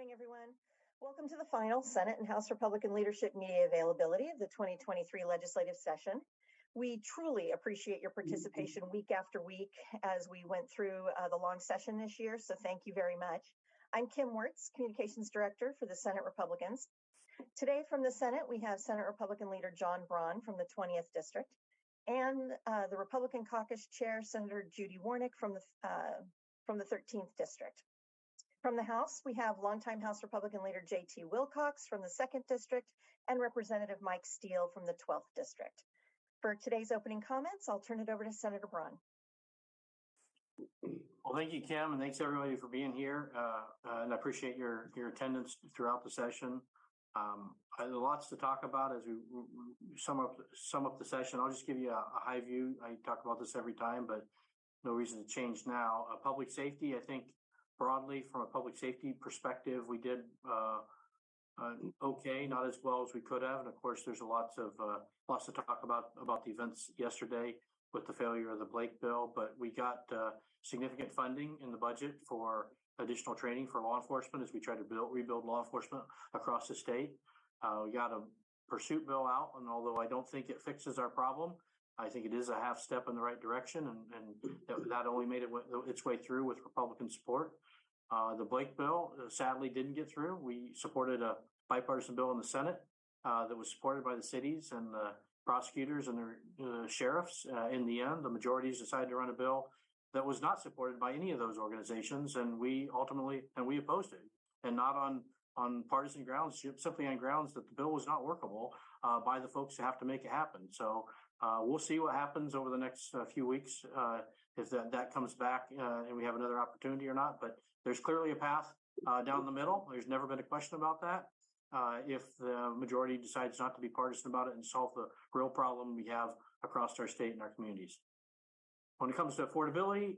morning, everyone. Welcome to the final Senate and House Republican leadership media availability of the 2023 legislative session. We truly appreciate your participation week after week as we went through the long session this year, so thank you very much. I'm Kim Wirtz, Communications Director for the Senate Republicans. Today from the Senate, we have Senate Republican Leader John Braun from the 20th District and the Republican Caucus Chair, Senator Judy Warnick from the 13th District. From the House, we have longtime House Republican Leader J.T. Wilcox from the 2nd District and Representative Mike Steele from the 12th District. For today's opening comments, I'll turn it over to Senator Braun. Well, thank you, Kim, and thanks everybody for being here. And I appreciate your attendance throughout the session. Lots to talk about as we sum up the session. I'll just give you a high view. I talk about this every time, but no reason to change now. Public safety, I think broadly from a public safety perspective, we did okay, not as well as we could have. And of course, there's lots to talk about the events yesterday with the failure of the Blake bill, but we got significant funding in the budget for additional training for law enforcement as we try to rebuild law enforcement across the state. We got a pursuit bill out, and although I don't think it fixes our problem, I think it is a half step in the right direction, and that only made its way through with Republican support. The Blake bill sadly didn't get through. We supported a bipartisan bill in the Senate that was supported by the cities and the prosecutors and the sheriffs. In the end, the majorities decided to run a bill that was not supported by any of those organizations, and we opposed it, and not on partisan grounds, simply on grounds that the bill was not workable by the folks who have to make it happen. So we'll see what happens over the next few weeks if that comes back and we have another opportunity or not. But there's clearly a path down the middle. There's never been a question about that. If the majority decides not to be partisan about it and solve the real problem we have across our state and our communities. When it comes to affordability,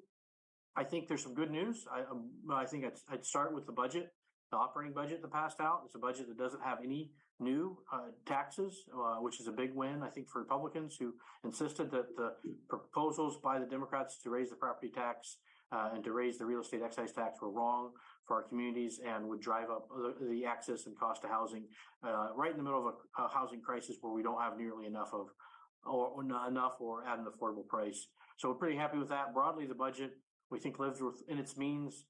I think there's some good news. I think I'd start with the budget. The operating budget that passed out. It's a budget that doesn't have any new taxes, which is a big win, I think, for Republicans who insisted that the proposals by the Democrats to raise the property tax and to raise the real estate excise tax were wrong for our communities and would drive up the access and cost of housing right in the middle of a housing crisis where we don't have nearly enough or not enough or at an affordable price. So we're pretty happy with that. Broadly, the budget, we think, lives within its means.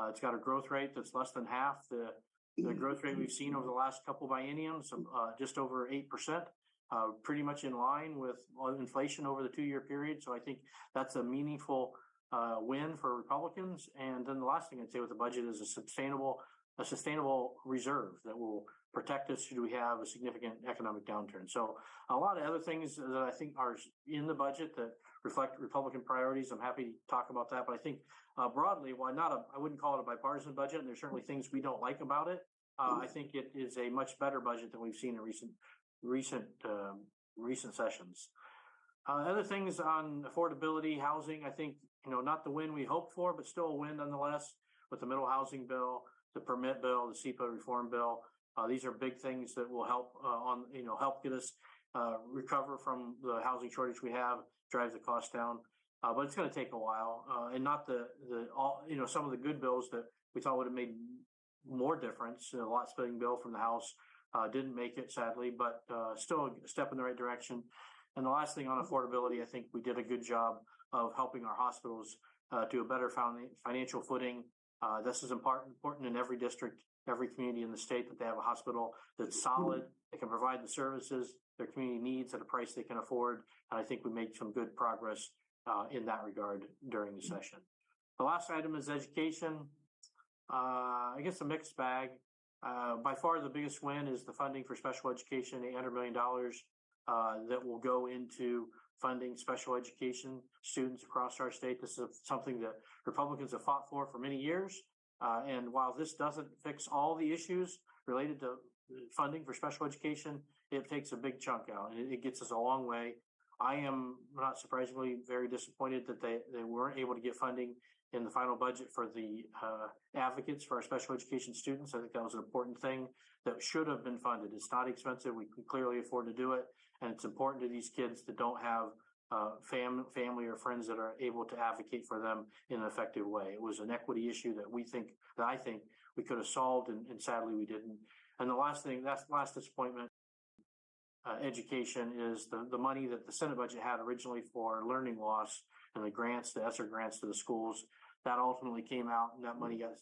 It's got a growth rate that's less than half the growth rate we've seen over the last couple of bienniums, just over 8%, pretty much in line with inflation over the 2-year period. So I think that's a meaningful win for Republicans. And then the last thing I'd say with the budget is a sustainable reserve that will protect us should we have a significant economic downturn. So a lot of other things that I think are in the budget that reflect Republican priorities. I'm happy to talk about that. But I think broadly, I wouldn't call it a bipartisan budget, and there's certainly things we don't like about it. I think it is a much better budget than we've seen in recent sessions. Other things on affordability, housing, I think, not the win we hoped for, but still a win nonetheless with the middle housing bill, the permit bill, the SEPA reform bill. These are big things that will help help get us recover from the housing shortage we have, drive the cost down. But it's going to take a while, and not some of the good bills that we thought would have made more difference. The lot splitting bill from the House didn't make it, sadly, but still a step in the right direction. And the last thing on affordability, I think we did a good job of helping our hospitals to a better financial footing. This is important in every district, every community in the state, that they have a hospital that's solid, that can provide the services their community needs at a price they can afford. And I think we made some good progress in that regard during the session. The last item is education. I guess a mixed bag. By far, the biggest win is the funding for special education, $800 million that will go into funding special education students across our state. This is something that Republicans have fought for many years. And while this doesn't fix all the issues related to funding for special education, it takes a big chunk out, and it gets us a long way. I am, not surprisingly, very disappointed that they weren't able to get funding in the final budget for the advocates for our special education students. I think that was an important thing that should have been funded. It's not expensive. We can clearly afford to do it. And it's important to these kids that don't have family or friends that are able to advocate for them in an effective way. It was an equity issue that I think we could have solved, and sadly we didn't. And the last thing, that's the last disappointment, education, is the money that the Senate budget had originally for learning loss and the grants, the ESSER grants to the schools. That ultimately came out, and that money got,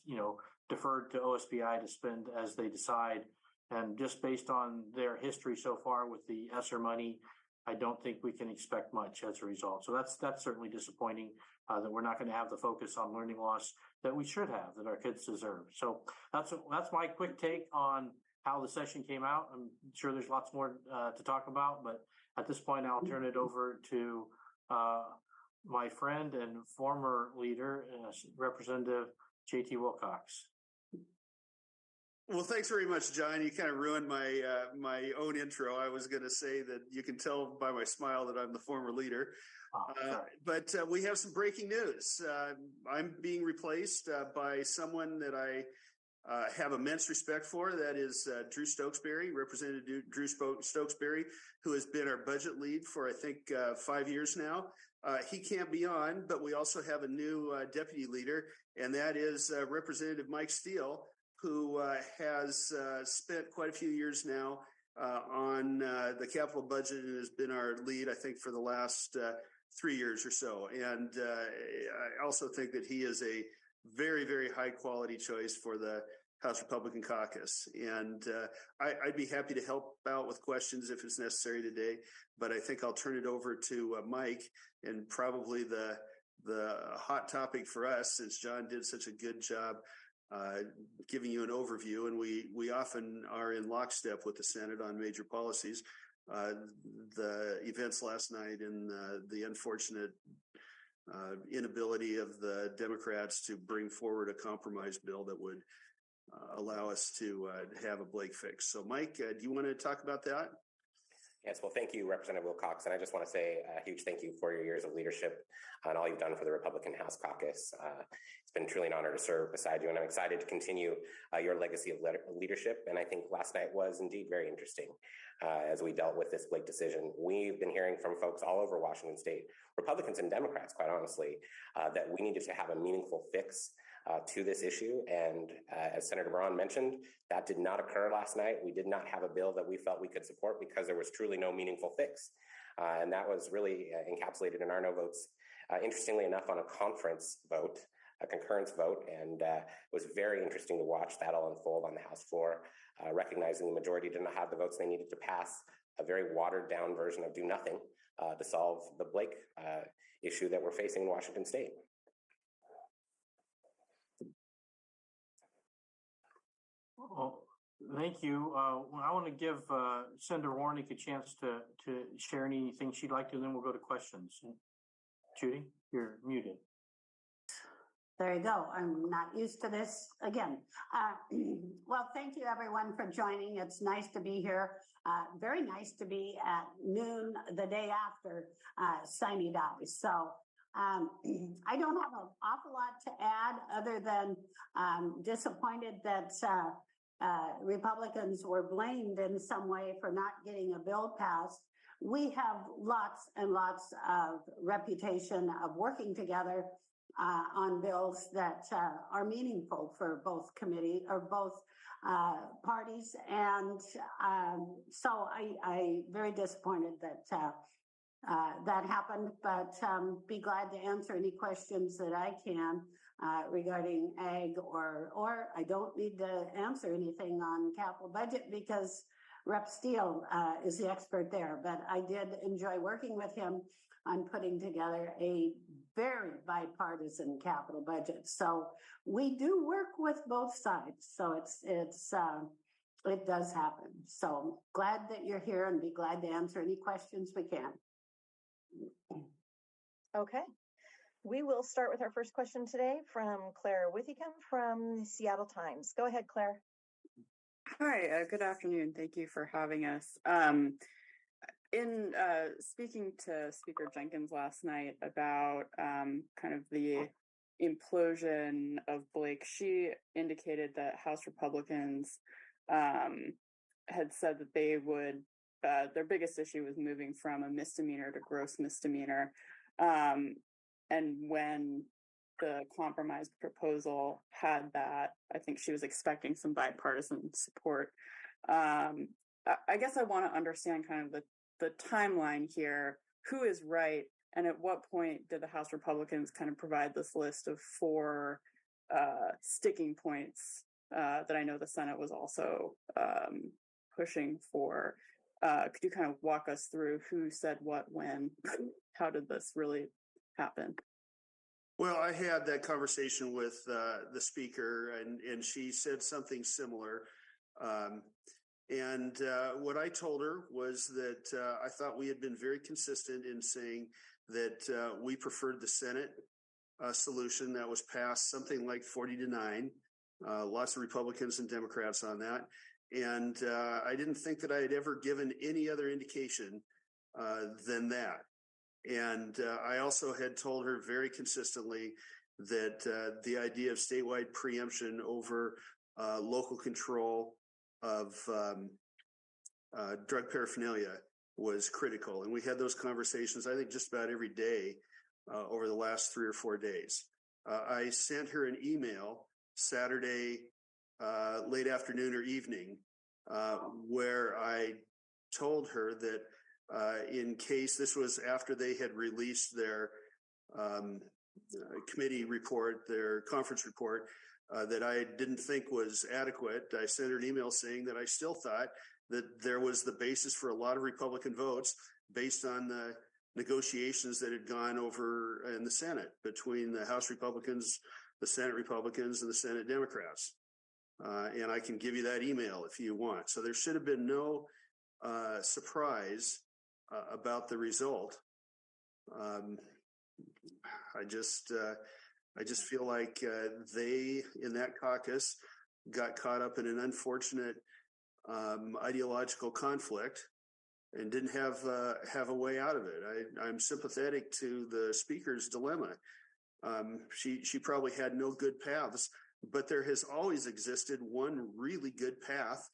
deferred to OSBI to spend as they decide. And just based on their history so far with the ESSER money, I don't think we can expect much as a result. So that's certainly disappointing, that we're not going to have the focus on learning loss that we should have, that our kids deserve. So that's my quick take on how the session came out. I'm sure there's lots more to talk about, but at this point, I'll turn it over to my friend and former leader, Representative J.T. Wilcox. Well, thanks very much, John. You kind of ruined my my own intro. I was going to say that you can tell by my smile that I'm the former leader. But we have some breaking news. I'm being replaced by someone that I have immense respect for. That is Drew Stokesbury, Representative Drew Stokesbury, who has been our budget lead for, I think, 5 years now. He can't be on, but we also have a new deputy leader, and that is Representative Mike Steele, who has spent quite a few years now on the capital budget and has been our lead, I think, for the last 3 years or so. And I also think that he is a very, very high quality choice for the House Republican Caucus. And I'd be happy to help out with questions if it's necessary today, but I think I'll turn it over to Mike, and probably the hot topic for us, since John did such a good job giving you an overview, and we often are in lockstep with the Senate on major policies. The events last night and the unfortunate inability of the Democrats to bring forward a compromise bill that would allow us to have a Blake fix. So, Mike, do you want to talk about that? Yes, well, thank you, Representative Wilcox. And I just want to say a huge thank you for your years of leadership and all you've done for the Republican House Caucus. It's been truly an honor to serve beside you, and I'm excited to continue your legacy of leadership. And I think last night was indeed very interesting as we dealt with this Blake decision. We've been hearing from folks all over Washington State, Republicans and Democrats, quite honestly, that we needed to have a meaningful fix to this issue. And as Senator Braun mentioned, that did not occur last night. We did not have a bill that we felt we could support because there was truly no meaningful fix. And that was really encapsulated in our no votes, interestingly enough, on a conference vote, a concurrence vote. And it was very interesting to watch that all unfold on the House floor, recognizing the majority did not have the votes they needed to pass a very watered down version of do nothing to solve the Blake issue that we're facing in Washington State. Well, thank you. I want to give Senator Warnick a chance to share anything she'd like to, and then we'll go to questions. Judy, you're muted. There you go. I'm not used to this again. Well, thank you everyone for joining. It's nice to be here. Very nice to be at noon the day after Sine Die. So I don't have an awful lot to add other than disappointed that Republicans were blamed in some way for not getting a bill passed. We have lots and lots of reputation of working together on bills that are meaningful for both committee or both parties. And so I very disappointed that that happened, but be glad to answer any questions that I can regarding ag, or I don't need to answer anything on capital budget because Rep. Steele is the expert there. But I did enjoy working with him on putting together a very bipartisan capital budget. So we do work with both sides. So it does happen. So glad that you're here, and be glad to answer any questions we can. Okay. We will start with our first question today from Claire Withicum from the Seattle Times. Go ahead, Claire. Hi, good afternoon. Thank you for having us. In speaking to Speaker Jenkins last night about kind of the implosion of Blake, she indicated that House Republicans had said that they would, their biggest issue was moving from a misdemeanor to gross misdemeanor. And when the compromise proposal had that. I think she was expecting some bipartisan support. I guess I want to understand kind of the timeline here. Who is right, and at what point did the House Republicans kind of provide this list of 4 sticking points that I know the Senate was also pushing for? Could you kind of walk us through who said what, when? How did this really happen? Well, I had that conversation with the speaker, and she said something similar. And what I told her was that I thought we had been very consistent in saying that we preferred the Senate solution that was passed, something like 40-9. Lots of Republicans and Democrats on that. And I didn't think that I had ever given any other indication than that. And I also had told her very consistently that the idea of statewide preemption over local control of drug paraphernalia was critical. And we had those conversations, I think, just about every day over the last 3 or 4 days. I sent her an email Saturday late afternoon or evening where I told her that in case, this was after they had released their committee report, their conference report, that I didn't think was adequate. I sent her an email saying that I still thought that there was the basis for a lot of Republican votes based on the negotiations that had gone over in the Senate between the House Republicans, the Senate Republicans, and the Senate Democrats. And I can give you that email if you want. So there should have been no surprise about the result. I just feel like they, in that caucus, got caught up in an unfortunate ideological conflict and didn't have a way out of it. I'm sympathetic to the speaker's dilemma. She probably had no good paths, but there has always existed one really good path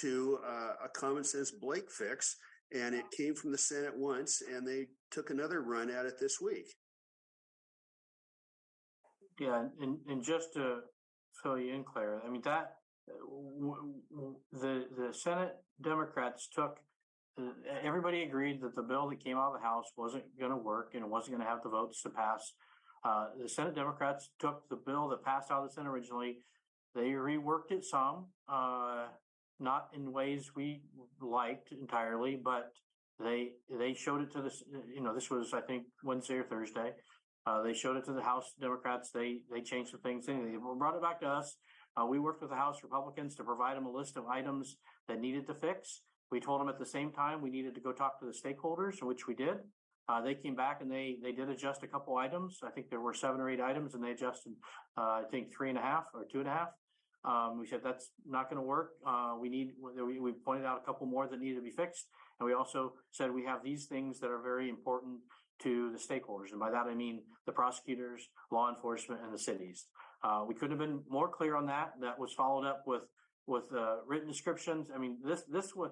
to a common sense Blake fix. And it came from the Senate once, and they took another run at it this week. Yeah, and just to fill you in, Claire, I mean, that the Senate Democrats took, everybody agreed that the bill that came out of the House wasn't going to work and it wasn't going to have the votes to pass. The Senate Democrats took the bill that passed out of the Senate originally. They reworked it some, not in ways we liked entirely, but they showed it to this. This was, I think, Wednesday or Thursday. They showed it to the House Democrats. They changed some things. They brought it back to us. We worked with the House Republicans to provide them a list of items that needed to fix. We told them at the same time we needed to go talk to the stakeholders, which we did. They came back and they did adjust a couple items. I think there were 7 or 8 items, and they adjusted, I think 3.5 or 2.5. We said that's not going to work. We pointed out a couple more that needed to be fixed, and we also said we have these things that are very important to the stakeholders, and by that I mean the prosecutors, law enforcement, and the cities. We couldn't have been more clear on that. That was followed up with written descriptions. I mean, this was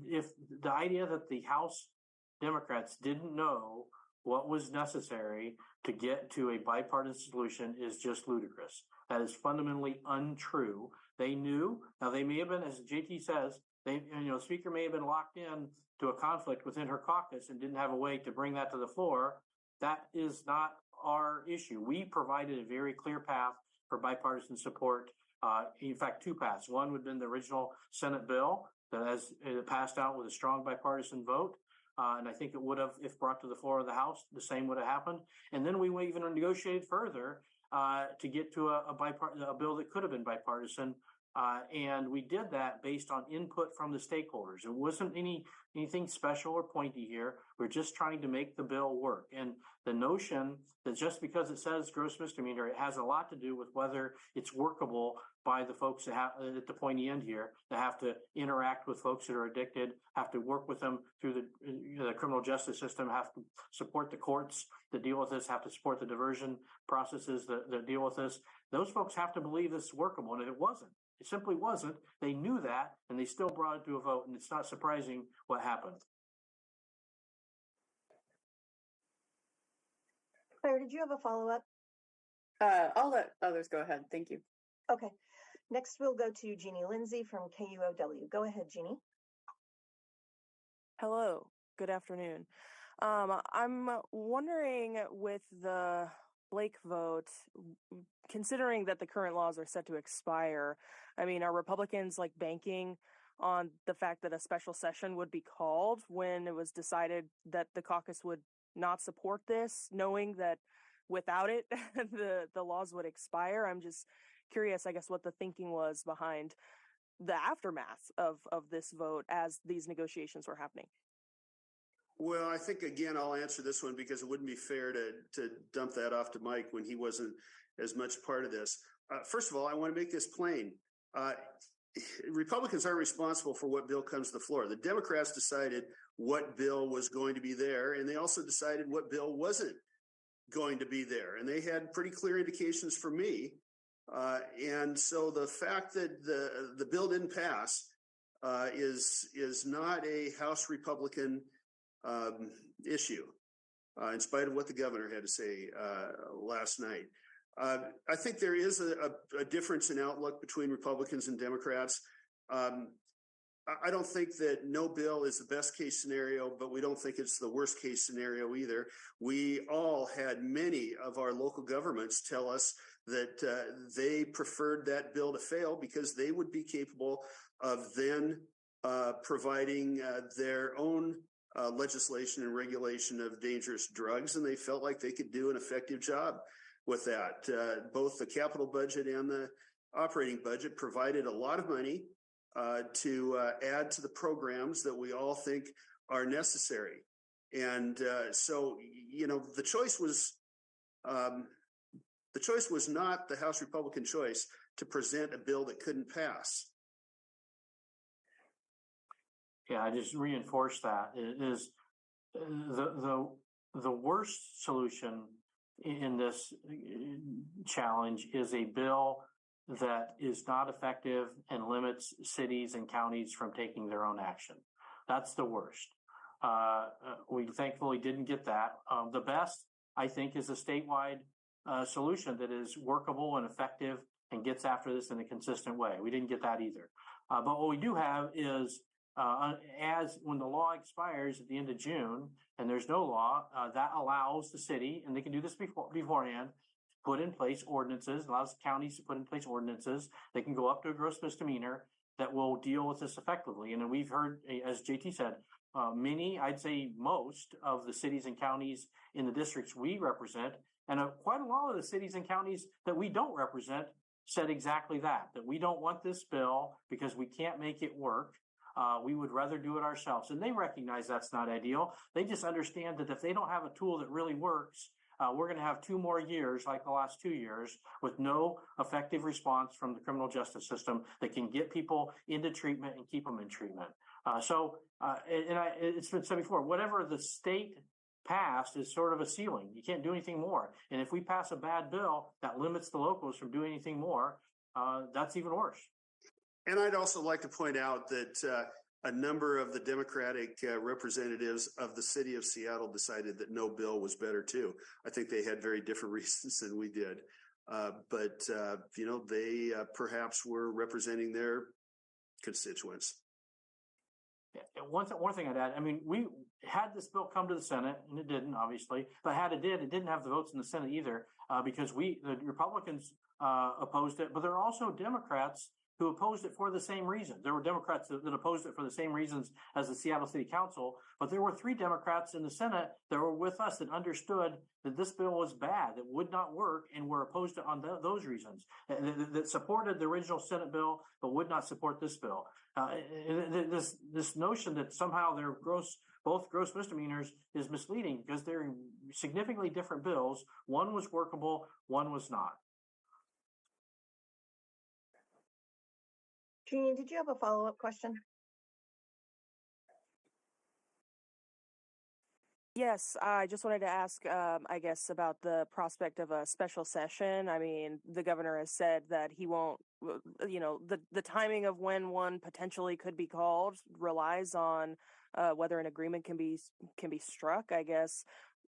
if the idea that the House Democrats didn't know what was necessary to get to a bipartisan solution is just ludicrous. That is fundamentally untrue. They knew. Now they may have been, as JT says, the speaker may have been locked in to a conflict within her caucus and didn't have a way to bring that to the floor. That is not our issue. We provided a very clear path for bipartisan support. In fact, 2 paths. One would have been the original Senate bill that has passed out with a strong bipartisan vote. And I think it would have, if brought to the floor of the House, the same would have happened. And then we even negotiated further to get to a bill that could have been bipartisan. And we did that based on input from the stakeholders. It wasn't anything special or pointy here. We're just trying to make the bill work. And the notion that just because it says gross misdemeanor, it has a lot to do with whether it's workable by the folks that have, at the pointy end here, that have to interact with folks that are addicted, have to work with them through the criminal justice system, have to support the courts that deal with this, have to support the diversion processes that deal with this. Those folks have to believe this is workable. And if it wasn't, it simply wasn't. They knew that, and they still brought it to a vote, and it's not surprising what happened. Claire, did you have a follow-up? I'll let others go ahead. Thank you. Okay. Next, we'll go to Jeannie Lindsay from KUOW. Go ahead, Jeannie. Hello, good afternoon. I'm wondering with the Blake vote, considering that the current laws are set to expire, I mean, are Republicans like banking on the fact that a special session would be called when it was decided that the caucus would not support this, knowing that without it, the laws would expire? I'm just curious, I guess, what the thinking was behind the aftermath of this vote as these negotiations were happening. Well, I think again I'll answer this one because it wouldn't be fair to dump that off to Mike when he wasn't as much part of this. First of all, I want to make this plain. Republicans aren't responsible for what bill comes to the floor. The Democrats decided what bill was going to be there, and they also decided what bill wasn't going to be there. And they had pretty clear indications for me. And so the fact that the bill didn't pass is not a House Republican issue, in spite of what the governor had to say last night. I think there is a difference in outlook between Republicans and Democrats. I don't think that no bill is the best case scenario, but we don't think it's the worst case scenario either. We all had many of our local governments tell us that they preferred that bill to fail because they would be capable of then providing their own legislation and regulation of dangerous drugs, and they felt like they could do an effective job with that. Both the capital budget and the operating budget provided a lot of money to add to the programs that we all think are necessary. And so, you know, the choice was not the House Republican choice to present a bill that couldn't pass. Yeah, I just reinforce that. It is the worst solution in this challenge is a bill that is not effective and limits cities and counties from taking their own action. That's the worst. We thankfully didn't get that. The best, I think, is a statewide solution that is workable and effective and gets after this in a consistent way. We didn't get that either. But what we do have is as when the law expires at the end of June and there's no law, that allows the city, and they can do this beforehand, put in place ordinances, allows counties to put in place ordinances. They can go up to a gross misdemeanor that will deal with this effectively. And we've heard, as JT said, many, I'd say most of the cities and counties in the districts we represent, and quite a lot of the cities and counties that we don't represent said exactly that we don't want this bill because we can't make it work. We would rather do it ourselves. And they recognize that's not ideal. They just understand that if they don't have a tool that really works, we're going to have 2 more years like the last 2 years with no effective response from the criminal justice system that can get people into treatment and keep them in treatment. It's been said before, whatever the state passed is sort of a ceiling. You can't do anything more. And if we pass a bad bill that limits the locals from doing anything more, that's even worse. And I'd also like to point out that a number of the Democratic representatives of the city of Seattle decided that no bill was better too. I think they had very different reasons than we did. But you know, they perhaps were representing their constituents. One thing I'd add, I mean, we had this bill come to the Senate, and it didn't, obviously, but had it didn't have the votes in the Senate either, because the Republicans opposed it, but there are also Democrats who opposed it for the same reason. There were Democrats that opposed it for the same reasons as the Seattle City Council, but there were 3 Democrats in the Senate that were with us that understood that this bill was bad, that would not work, and were opposed to on those reasons, that supported the original Senate bill, but would not support this bill. This notion that somehow they're both gross misdemeanors is misleading because they're significantly different bills. One was workable, one was not. Jeannie, did you have a follow-up question? Yes, I just wanted to ask, I guess, about the prospect of a special session. I mean, the governor has said that he won't, you know, the timing of when one potentially could be called relies on whether an agreement can be struck, I guess.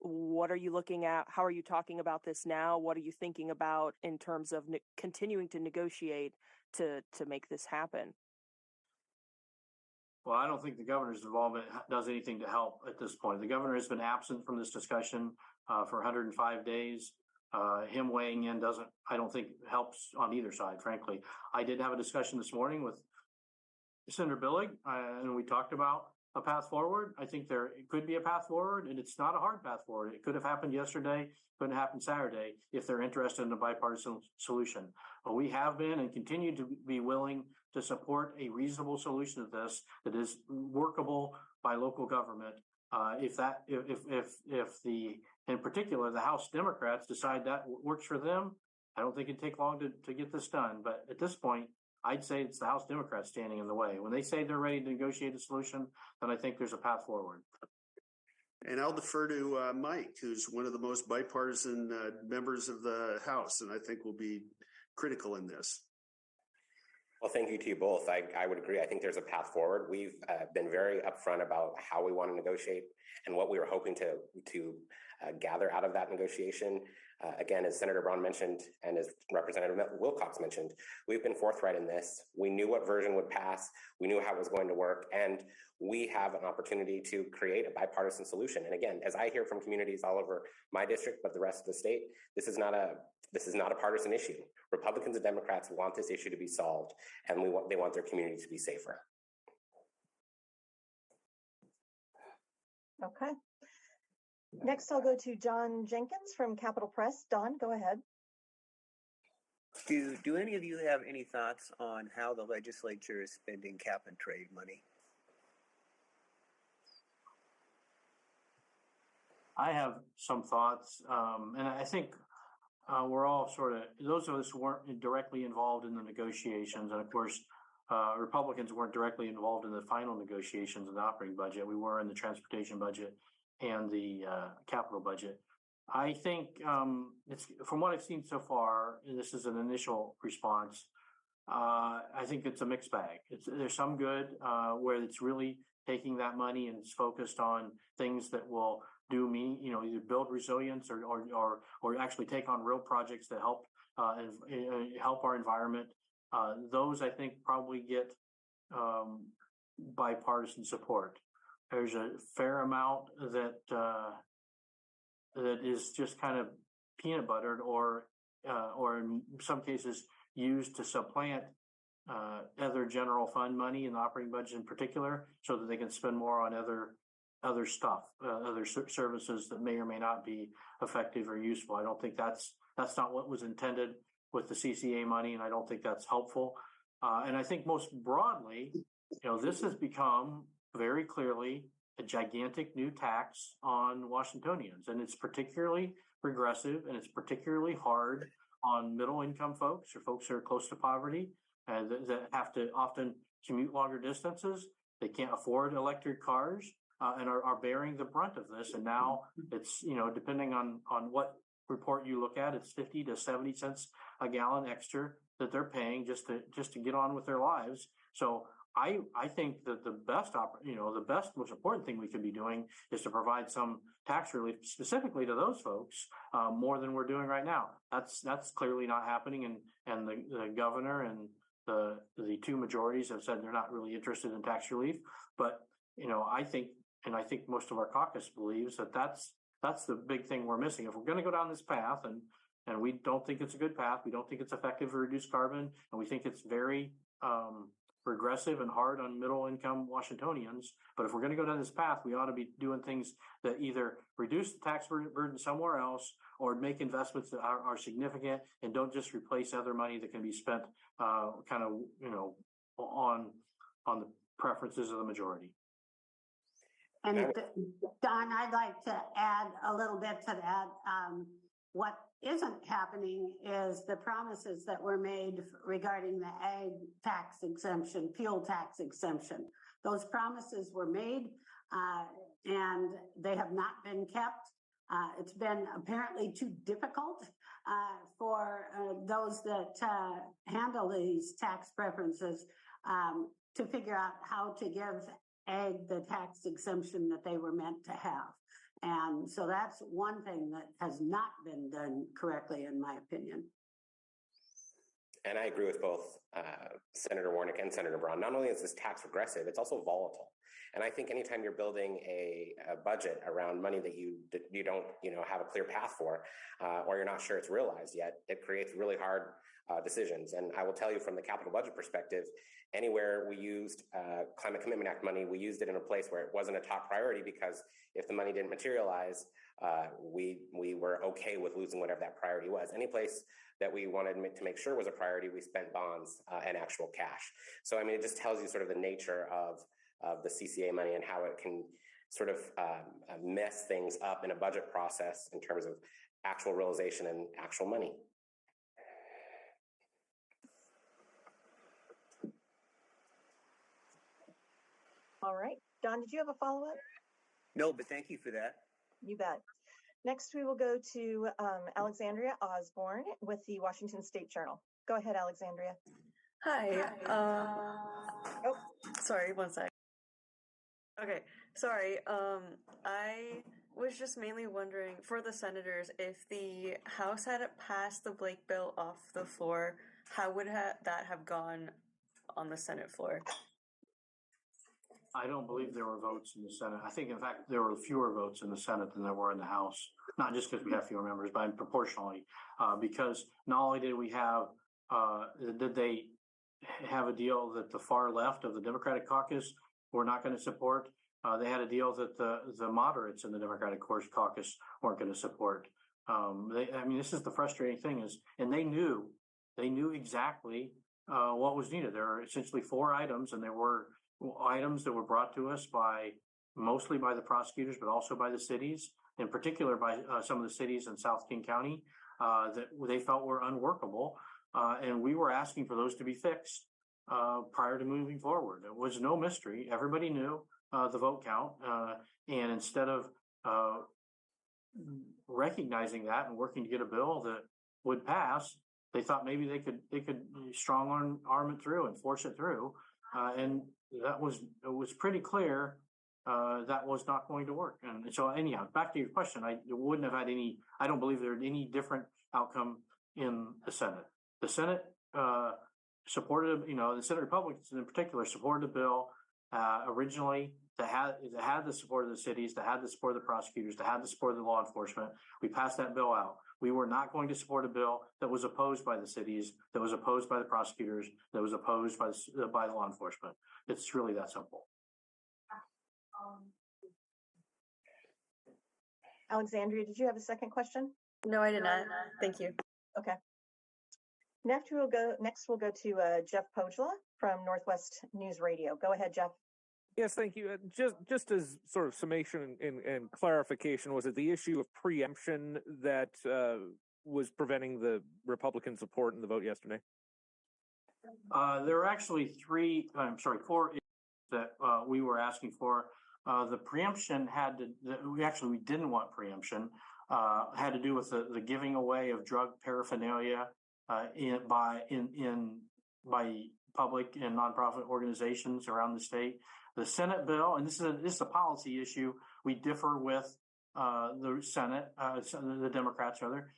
what are you looking at? How are you talking about this now? What are you thinking about in terms of continuing to negotiate to make this happen? Well, I don't think the governor's involvement does anything to help at this point. The governor has been absent from this discussion for 105 days. Him weighing in I don't think helps on either side, frankly. I did have a discussion this morning with Senator Billig, and we talked about a path forward. I think it could be a path forward, and it's not a hard path forward. It could have happened yesterday, couldn't happen Saturday if they're interested in a bipartisan solution. But we have been and continue to be willing to support a reasonable solution to this that is workable by local government. If in particular, the House Democrats decide that works for them, I don't think it'd take long to get this done. But at this point, I'd say it's the House Democrats standing in the way. When they say they're ready to negotiate a solution, then I think there's a path forward. And I'll defer to Mike, who's one of the most bipartisan members of the House, and I think will be critical in this. Well, thank you to you both. I would agree. I think there's a path forward. We've been very upfront about how we want to negotiate and what we were hoping to gather out of that negotiation. Again, as Senator Braun mentioned and as Representative Wilcox mentioned, we've been forthright in this. We knew what version would pass. We knew how it was going to work. And we have an opportunity to create a bipartisan solution. And again, as I hear from communities all over my district, but the rest of the state, this is not a partisan issue. Republicans and Democrats want this issue to be solved, and they want their community to be safer. Okay. Next, I'll go to John Jenkins from Capitol Press. Don, go ahead. Do any of you have any thoughts on how the legislature is spending cap and trade money? I have some thoughts, and I think we're all those of us who weren't directly involved in the negotiations, and of course, Republicans weren't directly involved in the final negotiations of the operating budget. We were in the transportation budget and the capital budget. I think it's from what I've seen so far, and this is an initial response, I think it's a mixed bag. There's some good where it's really taking that money and it's focused on things that will either build resilience or actually take on real projects that help and help our environment. Those I think probably get bipartisan support. There's a fair amount that is just kind of peanut buttered or in some cases used to supplant other general fund money in the operating budget in particular, so that they can spend more on other stuff, other services that may or may not be effective or useful. I don't think that's not what was intended with the CCA money, and I don't think that's helpful. And I think most broadly, this has become very clearly a gigantic new tax on Washingtonians, and it's particularly regressive and it's particularly hard on middle income folks or folks who are close to poverty and that have to often commute longer distances. They can't afford electric cars and are bearing the brunt of this. And now it's, depending on what report you look at, it's 50 to 70 cents a gallon extra that they're paying just to get on with their lives. So I think that the best, most important thing we could be doing is to provide some tax relief specifically to those folks more than we're doing right now. That's clearly not happening, and the governor and the two majorities have said they're not really interested in tax relief. But I think most of our caucus believes that that's the big thing we're missing. If we're going to go down this path, and we don't think it's a good path, we don't think it's effective to reduce carbon, and we think it's very regressive and hard on middle income Washingtonians. But if we're going to go down this path, we ought to be doing things that either reduce the tax burden somewhere else or make investments that are significant and don't just replace other money that can be spent on the preferences of the majority. And Don, I'd like to add a little bit to that. What isn't happening is the promises that were made regarding the ag tax exemption, fuel tax exemption. Those promises were made and they have not been kept. It's been apparently too difficult for those that handle these tax preferences to figure out how to give ag the tax exemption that they were meant to have. And so that's one thing that has not been done correctly, in my opinion. And I agree with both Senator Warnick and Senator Braun. Not only is this tax regressive, it's also volatile. And I think anytime you're building a budget around money that you don't have a clear path for, or you're not sure it's realized yet, it creates really hard decisions. And I will tell you, from the capital budget perspective, anywhere we used Climate Commitment Act money, we used it in a place where it wasn't a top priority, because if the money didn't materialize, we were okay with losing whatever that priority was. Any place that we wanted to make sure was a priority, we spent bonds and actual cash. So, I mean, it just tells you sort of the nature of the CCA money and how it can sort of mess things up in a budget process in terms of actual realization and actual money. All right. Don, did you have a follow-up? No, but thank you for that. You bet. Next, we will go to Alexandria Osborne with the Washington State Journal. Go ahead, Alexandria. Hi. Sorry, one sec. Okay, sorry. I was just mainly wondering, for the senators, if the House had passed the Blake bill off the floor, how would that have gone on the Senate floor? I don't believe there were votes in the Senate. I think, in fact, there were fewer votes in the Senate than there were in the House. Not just because we have fewer members, but proportionally, because not only did we have, did they have a deal that the far left of the Democratic caucus were not going to support? They had a deal that the moderates in the Democratic caucus weren't going to support. This is the frustrating thing is, and they knew exactly what was needed. There are essentially 4 items, and there were items that were brought to us mostly by the prosecutors, but also by the cities, in particular by some of the cities in South King County that they felt were unworkable. And we were asking for those to be fixed prior to moving forward. It was no mystery. Everybody knew the vote count. And instead of recognizing that and working to get a bill that would pass, they thought maybe they could strong arm it through and force it through. And it was pretty clear that was not going to work. And so anyhow, back to your question, I don't believe there any different outcome in the Senate. The Senate supported, the Senate Republicans in particular supported the bill originally that had the support of the cities, that had the support of the prosecutors, that had the support of the law enforcement. We passed that bill out. We were not going to support a bill that was opposed by the cities, that was opposed by the prosecutors, that was opposed by the law enforcement. It's really that simple. Alexandria, did you have a second question? No, I did not. Thank you. Okay. Next, we'll go to Jeff Pogela from Northwest News Radio. Go ahead, Jeff. Yes, thank you. Just as sort of summation and clarification, was it the issue of preemption that was preventing the Republican support in the vote yesterday? There were actually 4 issues that we were asking for. The preemption we didn't want preemption, had to do with the giving away of drug paraphernalia by public and nonprofit organizations around the state. The Senate bill, and this is a policy issue, we differ with the Senate, the Democrats rather,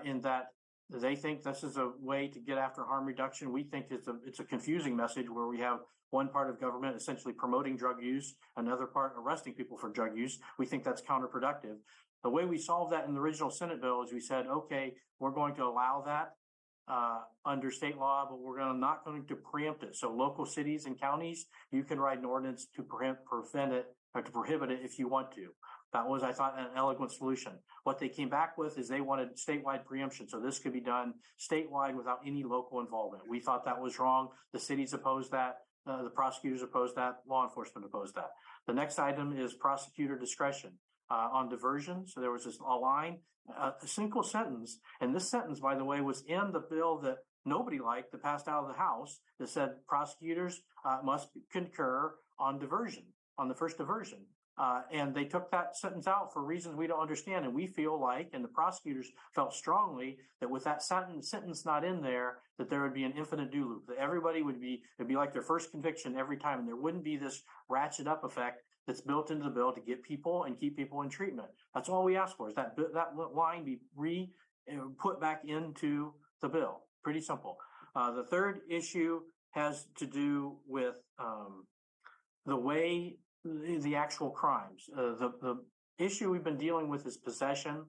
in that they think this is a way to get after harm reduction. We think it's a confusing message where we have one part of government essentially promoting drug use, another part arresting people for drug use. We think that's counterproductive. The way we solved that in the original Senate bill is we said, okay, we're going to allow that under state law, but we're not going to preempt it. So local cities and counties, you can write an ordinance to prevent it or to prohibit it if you want to. That was, I thought, an elegant solution. What they came back with is they wanted statewide preemption. So this could be done statewide without any local involvement. We thought that was wrong. The cities opposed that. The prosecutors opposed that. Law enforcement opposed that. The next item is prosecutor discretion on diversion. So there was a line, a single sentence. And this sentence, by the way, was in the bill that nobody liked that passed out of the House that said prosecutors must concur on diversion, on the first diversion. And they took that sentence out for reasons we don't understand. And we feel like, and the prosecutors felt strongly, that with that sentence not in there, that there would be an infinite do loop, that everybody it'd be like their first conviction every time. And there wouldn't be this ratchet up effect that's built into the bill to get people and keep people in treatment. That's all we ask for, is that line be put back into the bill. Pretty simple. The third issue has to do with the way the actual crimes. The issue we've been dealing with is possession.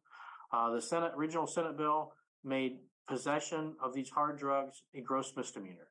The original Senate bill made possession of these hard drugs a gross misdemeanor.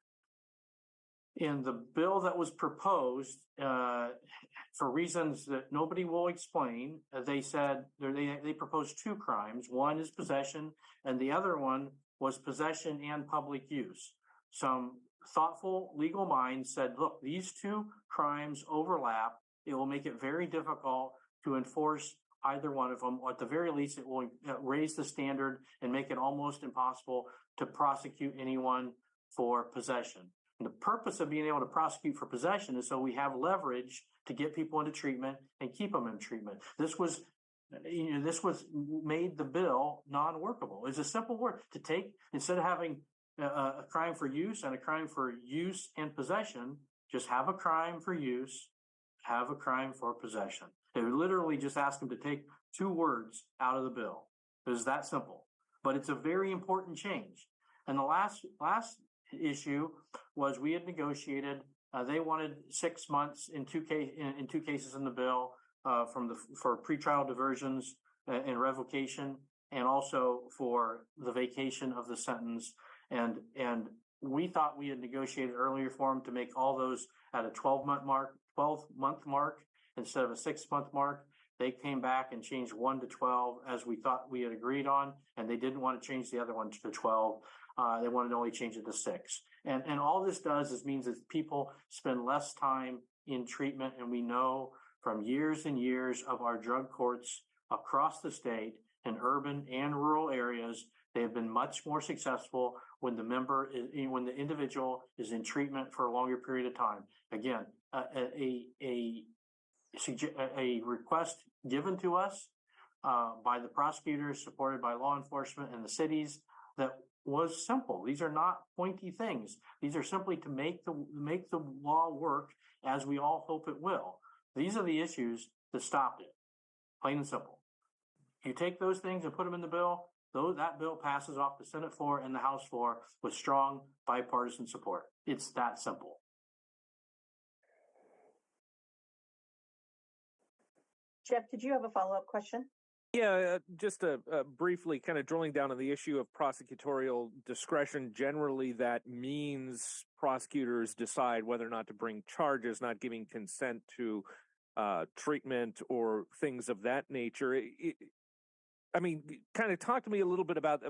In the bill that was proposed, for reasons that nobody will explain, they said they proposed two crimes. One is possession, and the other one was possession and public use. Some thoughtful legal minds said, look, these two crimes overlap. It will make it very difficult to enforce either one of them. Or at the very least, it will raise the standard and make it almost impossible to prosecute anyone for possession. And the purpose of being able to prosecute for possession is so we have leverage to get people into treatment and keep them in treatment. This made the bill non-workable. It's a simple word to take, instead of having a crime for use and a crime for use and possession, just have a crime for use, have a crime for possession. They literally just ask them to take two words out of the bill. It was that simple, but it's a very important change. And the last issue was we had negotiated. They wanted 6 months in two cases in the bill for pretrial diversions and revocation, and also for the vacation of the sentence. And we thought we had negotiated earlier for them to make all those at a 12-month mark instead of a 6-month mark. They came back and changed 1 to 12 as we thought we had agreed on, and they didn't want to change the other one to 12. They wanted to only change it to 6. And all this does is means that people spend less time in treatment. And we know from years and years of our drug courts across the state in urban and rural areas, they have been much more successful when the individual is in treatment for a longer period of time. Again, a request given to us by the prosecutors, supported by law enforcement and the cities, that was simple. These are not pointy things. These are simply to make the law work as we all hope it will. These are the issues that stopped it. Plain and simple. You take those things and put them in the bill, that bill passes off the Senate floor and the House floor with strong bipartisan support. It's that simple. Jeff, did you have a follow-up question? Yeah, just briefly kind of drilling down on the issue of prosecutorial discretion. Generally, that means prosecutors decide whether or not to bring charges, not giving consent to treatment or things of that nature. I mean, kind of talk to me a little bit about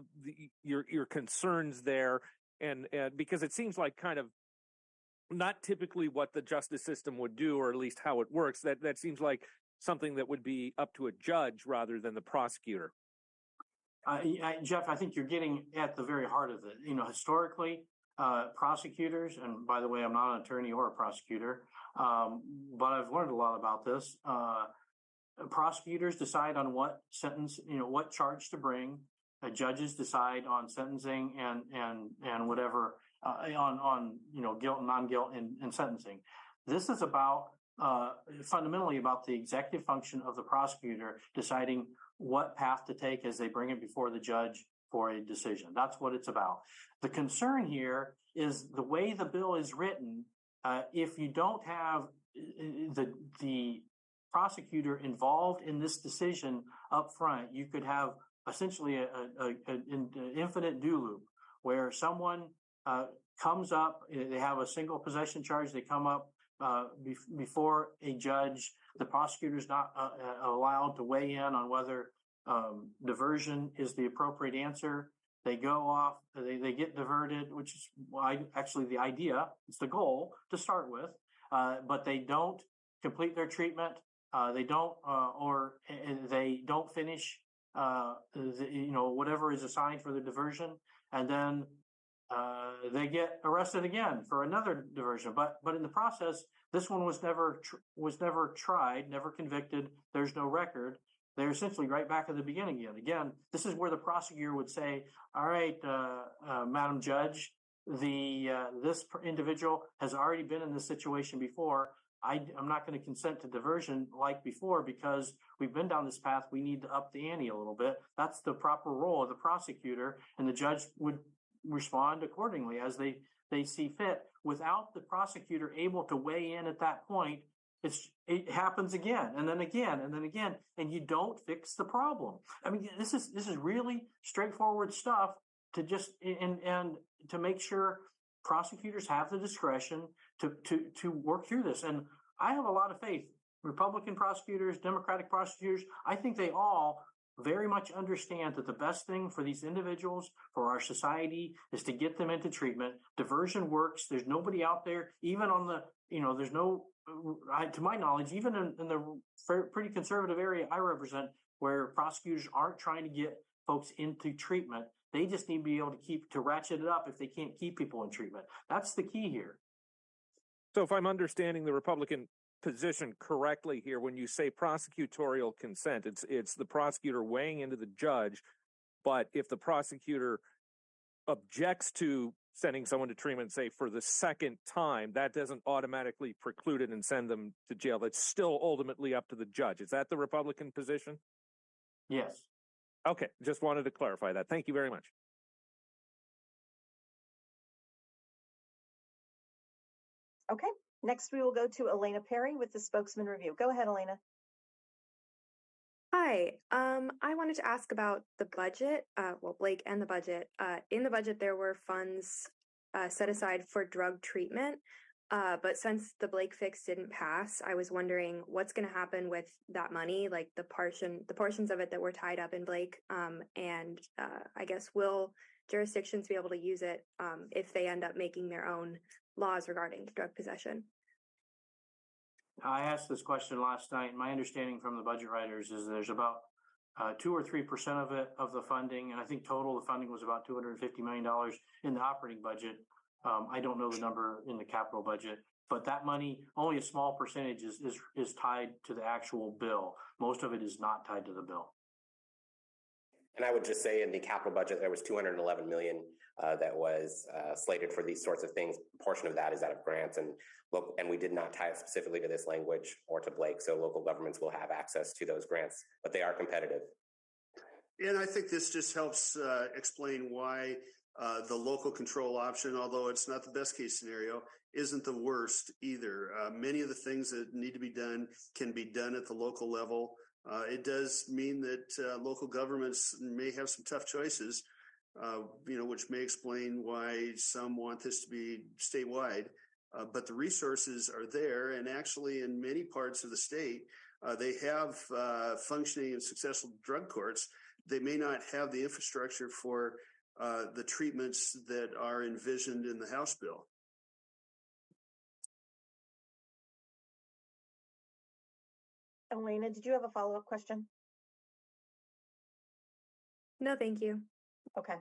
your concerns there, and because it seems like kind of not typically what the justice system would do, or at least how it works. That seems like something that would be up to a judge rather than the prosecutor. Jeff, I think you're getting at the very heart of it. Historically, prosecutors, and by the way, I'm not an attorney or a prosecutor, but I've learned a lot about this. Prosecutors decide on what sentence, what charge to bring. Judges decide on sentencing and whatever on guilt and non-guilt and sentencing. This is about fundamentally about the executive function of the prosecutor deciding what path to take as they bring it before the judge for a decision. That's what it's about. The concern here is the way the bill is written. If you don't have the prosecutor involved in this decision up front, you could have essentially an infinite do loop where someone comes up, they have a single possession charge, they come up before a judge. The prosecutor is not allowed to weigh in on whether diversion is the appropriate answer. They go off, they get diverted, which is actually the idea. It's the goal to start with, but they don't complete their treatment. They don't, or they don't finish, whatever is assigned for the diversion, and then they get arrested again for another diversion. But in the process, this one was never tried, never convicted. There's no record. They're essentially right back at the beginning again. Again, this is where the prosecutor would say, "All right, Madam Judge, this individual has already been in this situation before. I'm not going to consent to diversion like before because we've been down this path. We need to up the ante a little bit." That's the proper role of the prosecutor, and the judge would respond accordingly as they see fit. Without the prosecutor able to weigh in at that point, it happens again and then again and then again, and you don't fix the problem. I mean, this is really straightforward stuff to just and to make sure prosecutors have the discretion to work through this. And I have a lot of faith. Republican prosecutors, Democratic prosecutors, I think they all very much understand that the best thing for these individuals, for our society, is to get them into treatment. Diversion works. There's nobody out there, even on the, there's no, to my knowledge, even in the pretty conservative area I represent, where prosecutors aren't trying to get folks into treatment. They just need to be able to ratchet it up if they can't keep people in treatment. That's the key here. So if I'm understanding the Republican position correctly here, when you say prosecutorial consent, it's the prosecutor weighing into the judge, but if the prosecutor objects to sending someone to treatment, say for the second time, that doesn't automatically preclude it and send them to jail. That's still ultimately up to the judge. Is that the Republican position? Yes. Okay, just wanted to clarify that. Thank you very much. Okay, next we will go to Elena Perry with the Spokesman Review. Go ahead, Elena. Hi, I wanted to ask about the budget, Blake and the budget. In the budget, there were funds set aside for drug treatment, but since the Blake fix didn't pass, I was wondering what's going to happen with that money, like the portions of it that were tied up in Blake, and I guess will jurisdictions be able to use it if they end up making their own laws regarding drug possession? I asked this question last night. My understanding from the budget writers is there's about 2 or 3% of the funding, and I think total the funding was about $250 million in the operating budget. I don't know the number in the capital budget, but that money, only a small percentage is tied to the actual bill. Most of it is not tied to the bill. And I would just say in the capital budget, there was $211 million that was slated for these sorts of things. A portion of that is out of grants, and we did not tie it specifically to this language or to Blake. So local governments will have access to those grants, but they are competitive. And I think this just helps explain why the local control option, although it's not the best case scenario, isn't the worst either. Many of the things that need to be done can be done at the local level. It does mean that local governments may have some tough choices, which may explain why some want this to be statewide. But the resources are there, and actually in many parts of the state, they have functioning and successful drug courts. They may not have the infrastructure for the treatments that are envisioned in the House bill. Elena, did you have a follow-up question? No, thank you. Okay.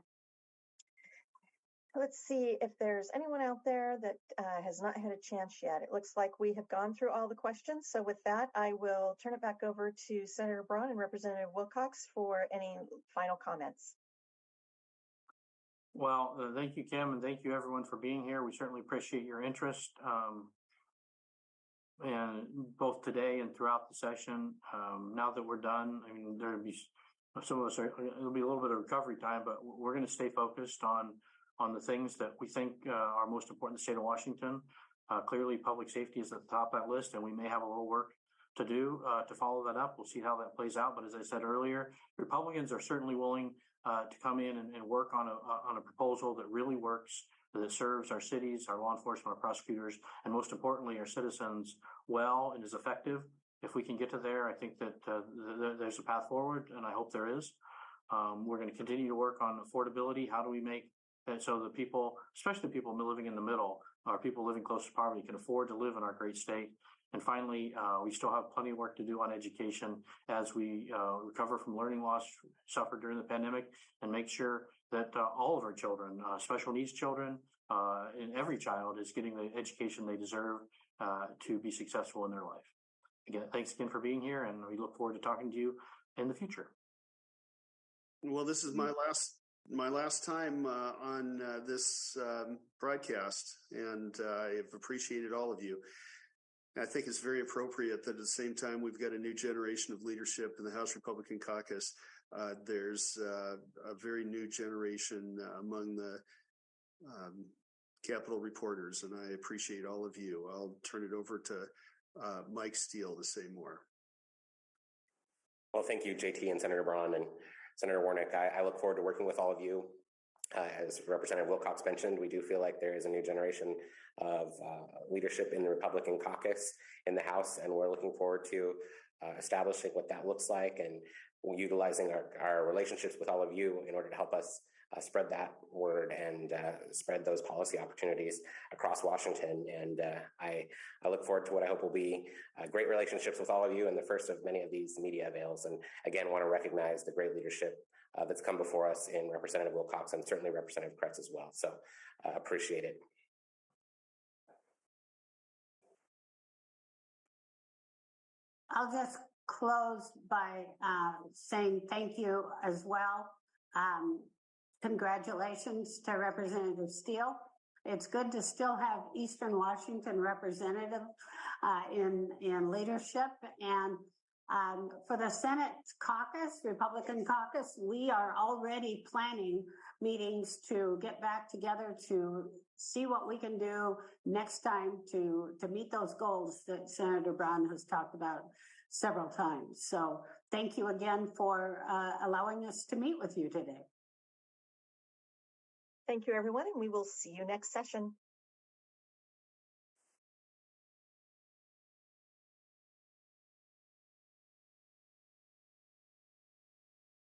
Let's see if there's anyone out there that has not had a chance yet. It looks like we have gone through all the questions. So with that, I will turn it back over to Senator Braun and Representative Wilcox for any final comments. Well, thank you, Kim, and thank you everyone for being here. We certainly appreciate your interest. And both today and throughout the session. Now that we're done, I mean, there'll be some of us it'll be a little bit of recovery time, but we're going to stay focused on the things that we think are most important in the state of Washington. Clearly, public safety is at the top of that list, and we may have a little work to do to follow that up. We'll see how that plays out. But as I said earlier, Republicans are certainly willing to come in and work on a proposal that really works, that serves our cities, our law enforcement, our prosecutors, and most importantly, our citizens well and is effective. If we can get to there, I think that there's a path forward, and I hope there is. We're going to continue to work on affordability. How do we make that so the people, especially the people living in the middle, or people living close to poverty, can afford to live in our great state? And finally, we still have plenty of work to do on education as we recover from learning loss suffered during the pandemic, and make sure that all of our children, special needs children, and every child is getting the education they deserve to be successful in their life. Again, thanks again for being here, and we look forward to talking to you in the future. Well, this is my last time on this broadcast, and I've appreciated all of you. I think it's very appropriate that at the same time we've got a new generation of leadership in the House Republican Caucus. There's a very new generation among the Capitol reporters, and I appreciate all of you. I'll turn it over to Mike Steele to say more. Well, thank you, JT and Senator Braun and Senator Warnock. I look forward to working with all of you. As Representative Wilcox mentioned, we do feel like there is a new generation of leadership in the Republican caucus in the House, and we're looking forward to establishing what that looks like and utilizing our relationships with all of you in order to help us spread that word and spread those policy opportunities across Washington. And I look forward to what I hope will be great relationships with all of you and the first of many of these media avails. And again, want to recognize the great leadership that's come before us in Representative Wilcox and certainly Representative Kretz as well. So appreciate it. I'll just close by saying thank you as well. Congratulations to Representative Steele. It's good to still have Eastern Washington representative in leadership. And for the Senate caucus, Republican caucus, we are already planning meetings to get back together to see what we can do next time to meet those goals that Senator Braun has talked about several times. So thank you again for allowing us to meet with you today. Thank you, everyone, and we will see you next session.